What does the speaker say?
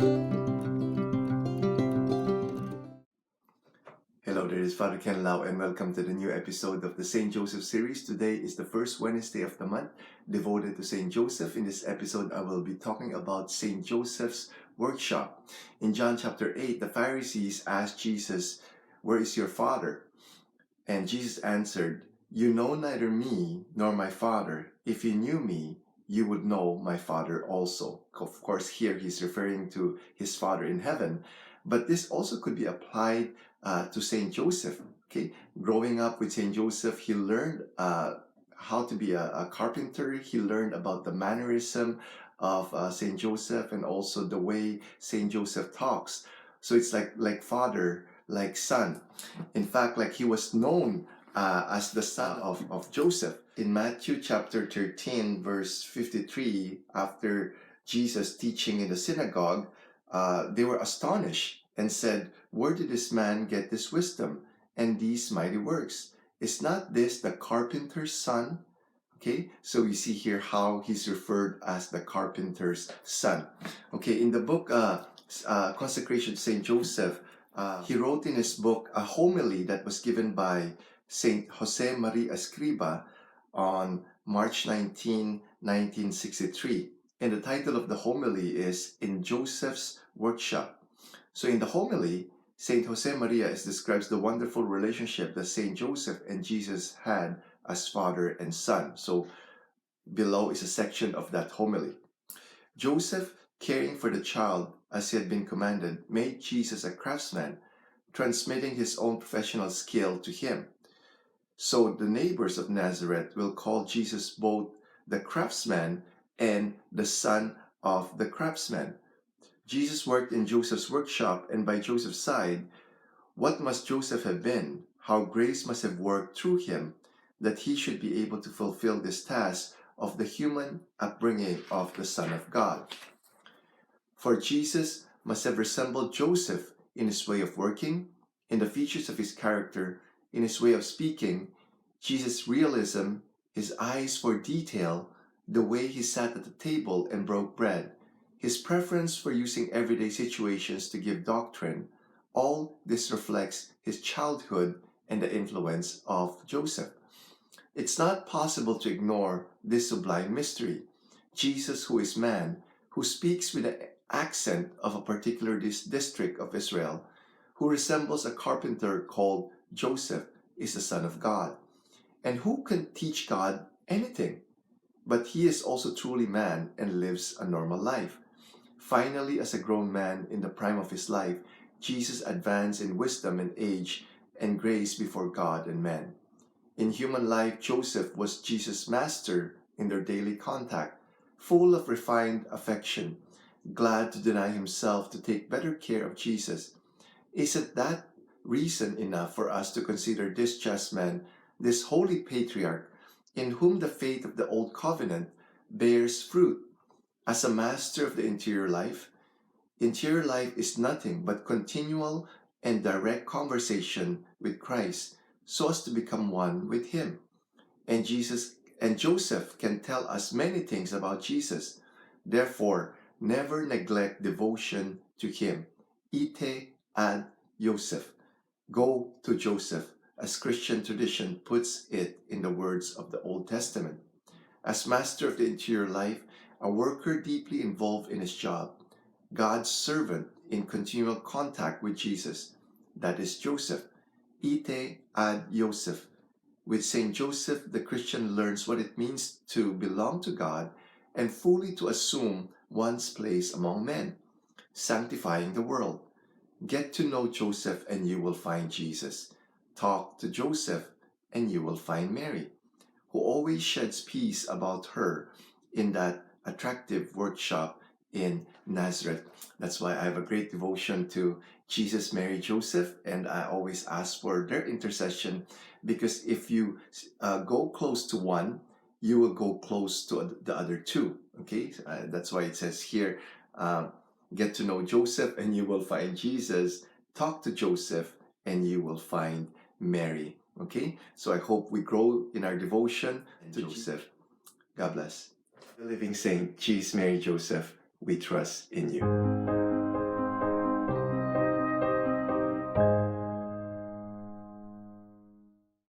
Hello, there is Father Ken Lau, and welcome to the new episode of the St. Joseph series. Today is the first Wednesday of the month devoted to St. Joseph. In this episode, I will be talking about St. Joseph's workshop. In John chapter 8, the Pharisees asked Jesus, "Where is your Father?" And Jesus answered, "You know neither me nor my Father. If you knew me, you would know my Father also." Of course, here he's referring to his Father in heaven, but this also could be applied to Saint Joseph. Okay, growing up with Saint Joseph, he learned how to be a carpenter. He learned about the mannerism of Saint Joseph and also the way Saint Joseph talks. So it's like father, like son. In fact, like he was known as the son of Joseph. In Matthew chapter 13, verse 53, after Jesus teaching in the synagogue, they were astonished and said, "Where did this man get this wisdom and these mighty works? Is not this the carpenter's son?" Okay, so we see here how he's referred as the carpenter's son. Okay, in the book Consecration to Saint Joseph, he wrote in his book a homily that was given by Saint Jose Maria Escriba on March 19, 1963. And the title of the homily is "In Joseph's Workshop." So in the homily, Saint Jose Maria describes the wonderful relationship that Saint Joseph and Jesus had as father and son. So below is a section of that homily. Joseph, caring for the child as he had been commanded, made Jesus a craftsman, transmitting his own professional skill to him. So the neighbors of Nazareth will call Jesus both the craftsman and the son of the craftsman. Jesus worked in Joseph's workshop, and by Joseph's side, what must Joseph have been? How grace must have worked through him that he should be able to fulfill this task of the human upbringing of the Son of God. For Jesus must have resembled Joseph in his way of working, in the features of his character, in his way of speaking, Jesus' realism, his eyes for detail, the way he sat at the table and broke bread, his preference for using everyday situations to give doctrine. All this reflects his childhood and the influence of Joseph. It's not possible to ignore this sublime mystery. Jesus, who is man, who speaks with the accent of a particular district of Israel, who resembles a carpenter called Joseph, is the Son of God. And who can teach God anything? But he is also truly man and lives a normal life. Finally, as a grown man in the prime of his life, Jesus advanced in wisdom and age and grace before God and men. In human life, Joseph was Jesus' master in their daily contact, full of refined affection, glad to deny himself to take better care of Jesus. Isn't that reason enough for us to consider this just man, this holy patriarch, in whom the faith of the Old Covenant bears fruit? As a master of the interior life is nothing but continual and direct conversation with Christ so as to become one with him. And Joseph can tell us many things about Jesus. Therefore, never neglect devotion to him. Ite ad Joseph. Go to Joseph, as Christian tradition puts it in the words of the Old Testament. As master of the interior life, a worker deeply involved in his job, God's servant in continual contact with Jesus, that is Joseph. Ite ad Joseph. With Saint Joseph, the Christian learns what it means to belong to God and fully to assume one's place among men, sanctifying the world. Get to know Joseph and you will find Jesus. Talk to Joseph and you will find Mary, who always sheds peace about her in that attractive workshop in Nazareth. That's why I have a great devotion to Jesus, Mary, Joseph, and I always ask for their intercession, because if you go close to one, you will go close to the other two. Okay, that's why it says here, get to know Joseph and you will find Jesus. Talk to Joseph and you will find Mary. Okay, so I hope we grow in our devotion to Joseph. God bless. The living saint, Jesus, Mary, Joseph, we trust in you.